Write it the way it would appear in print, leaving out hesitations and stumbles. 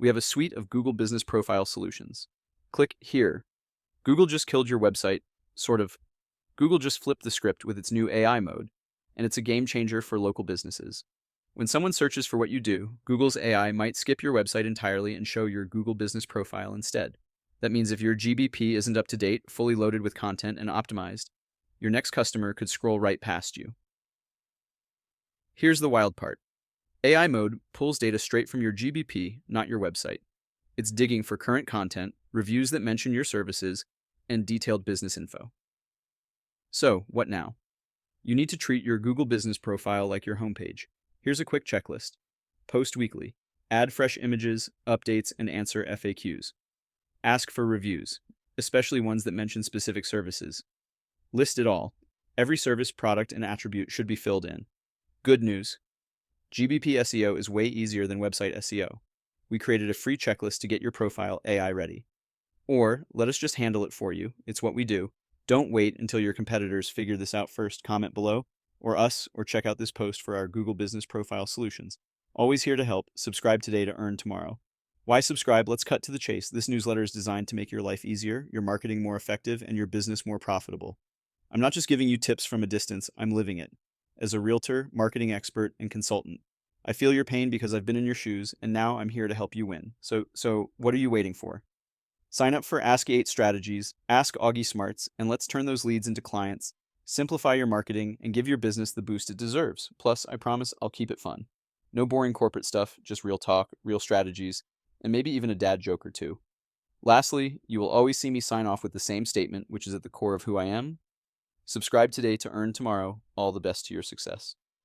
We have a suite of Google Business Profile solutions. Click here. Google just killed your website, sort of. Google just flipped the script with its new AI mode, and it's a game changer for local businesses. When someone searches for what you do, Google's AI might skip your website entirely and show your Google Business Profile instead. That means if your GBP isn't up to date, fully loaded with content, and optimized, your next customer could scroll right past you. Here's the wild part. AI mode pulls data straight from your GBP, not your website. It's digging for current content, reviews that mention your services, and detailed business info. So, what now? You need to treat your Google Business Profile like your homepage. Here's a quick checklist. Post weekly. Add fresh images, updates, and answer FAQs. Ask for reviews, especially ones that mention specific services. List it all. Every service, product, and attribute should be filled in. Good news. GBP SEO is way easier than website SEO. We created a free checklist to get your profile AI ready. Or let us just handle it for you. It's what we do. Don't wait until your competitors figure this out first. Comment below, or check out this post for our Google Business Profile solutions. Always here to help. Subscribe today to earn tomorrow. Why subscribe? Let's cut to the chase. This newsletter is designed to make your life easier, your marketing more effective, and your business more profitable. I'm not just giving you tips from a distance, I'm living it. As a realtor, marketing expert, and consultant, I feel your pain because I've been in your shoes, and now I'm here to help you win. So what are you waiting for? Sign up for Ask 8 Strategies, Ask Auggie Smarts, and let's turn those leads into clients, simplify your marketing, and give your business the boost it deserves. Plus, I promise I'll keep it fun. No boring corporate stuff, just real talk, real strategies, and maybe even a dad joke or two. Lastly, you will always see me sign off with the same statement, which is at the core of who I am. Subscribe today to earn tomorrow. All the best to your success.